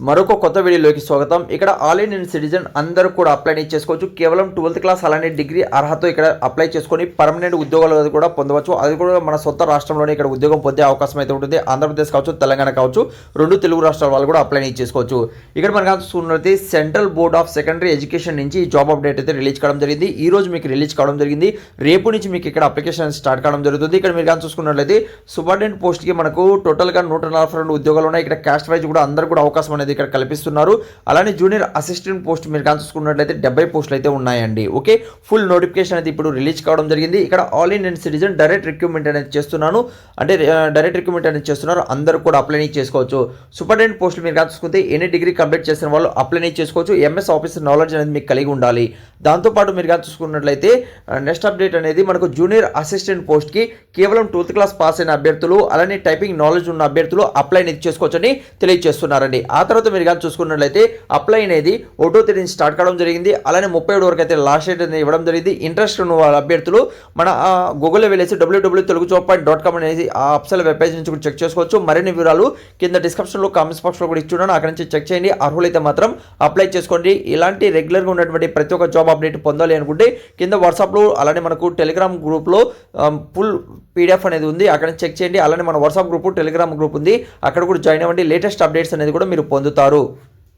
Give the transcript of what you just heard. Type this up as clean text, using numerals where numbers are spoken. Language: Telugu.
మరొక కొత్త వీడియోలోకి స్వాగతం. ఇక్కడ ఆల్ ఇండియన్ సిటిజన్ అందరూ కూడా అప్లై చేసుకోవచ్చు. కేవలం 12th క్లాస్ అలానే డిగ్రీ అర్హత ఇక్కడ అప్లై చేసుకొని పర్మనెంట్ ఉద్యోగాలు కూడా పొందవచ్చు. అది కూడా మన సొంత రాష్ట్రంలోనే ఇక్కడ ఉద్యోగం పొందే అవకాశం అయితే ఉంటుంది. ఆంధ్రప్రదేశ్ కావచ్చు, తెలంగాణ కావచ్చు, రెండు తెలుగు రాష్ట్రాల వాళ్ళు కూడా అప్లై చేసుకోవచ్చు. ఇక్కడ మనకు చూసుకున్నట్లయితే central board of secondary education నుంచి ఈ జాబ్ అప్డేట్ అయితే రిలీజ్ కావడం జరిగింది. ఈ రోజు మీకు రిలీజ్ కావడం జరిగింది. రేపు నుంచి మీకు ఇక్కడ అప్లికేషన్ స్టార్ట్ కావడం జరుగుతుంది. ఇక్కడ మీరు కానీ చూసుకున్నట్లయితే సూపరింటెండెంట్ పోస్ట్కి మనకు టోటల్గా 142 ఉద్యోగాలు ఉన్నాయి. ఇక్కడ క్యాస్ట్ వైజ్ కూడా అందరూ కూడా అవకాశం అనేది ఇక్కడ కల్పిస్తున్నారు. అలానే జూనియర్ అసిస్టెంట్ పోస్ట్ మీరు కానీ చూసుకున్నట్లయితే 70 పోస్టులు అయితే ఉన్నాయండి. ఓకే, ఫుల్ నోటిఫికేషన్ అయితే ఇప్పుడు రిలీజ్ కావడం జరిగింది. ఇక్కడ all Indian citizen direct recruitment అనేది చేస్తున్నారు. అందరూ కూడా అప్లై చేసుకోవచ్చు. సూపరింటెండెంట్ పోస్టులు మీరు కానీ చూసుకుంటే ఎనీ డిగ్రీ కంప్లీట్ చేసిన వాళ్ళు అప్లై చేసుకోవచ్చు. ఎంఎస్ ఆఫీసర్ నాలెడ్జ్ అనేది మీకు కలిగి ఉండాలి. దాంతోపాటు మీరు కానీ చూసుకున్నట్లయితే నెక్స్ట్ అప్డేట్ అనేది మనకు జూనియర్ అసిస్టెంట్ పోస్ట్కి కేవలం 12th క్లాస్ పాస్ అయిన అభ్యర్థులు అలానే టైపింగ్ నాలెడ్జ్ ఉన్న అభ్యర్థులు అప్లై అనేది చేసుకోవచ్చని తెలియజేస్తున్నారండి. ఆ తర్వాత మీరు కానీ చూసుకున్నట్లయితే అప్లై అనేది 1వ తేదీ నుంచి స్టార్ట్ కావడం జరిగింది. అలానే 37 వరకు అయితే లాస్ట్ డేట్ అనేది ఇవ్వడం జరిగింది. ఇంట్రెస్ట్ ఉన్న వాళ్ళ అభ్యర్థులు మన గూగుల్లో వెళ్ళేసి www.telugujob.com అనేది ఆ అఫీషియల్ వెబ్ పేజ్ నుంచి కూడా చెక్ చేసుకోవచ్చు. మరిన్ని వివరాలు కింద డిస్క్రిప్షన్లో కామెంట్స్ బాక్స్లో కూడా ఇచ్చున్నాను. అక్కడ నుంచి చెక్ చేయండి. అర్హులైతే మాత్రం అప్లై చేసుకోండి. ఇలాంటి రెగ్యులర్గా ఉన్నటువంటి ప్రతి ఒక్క జాబ్ అప్డేట్ పొందాలి అనుకుంటే కింద వాట్సాప్లో అలానే మనకు టెలిగ్రామ్ గ్రూప్లో ఫుల్ PDF అనేది ఉంది. అక్కడ చెక్ చేయండి. అలానే మన వాట్సాప్ గ్రూప్, టెలిగ్రామ్ గ్రూప్ ఉంది. అక్కడ కూడా జాయిన్ అవ్వండి. లేటెస్ట్ అప్డేట్స్ అనేది కూడా మీరు పొందుతారు.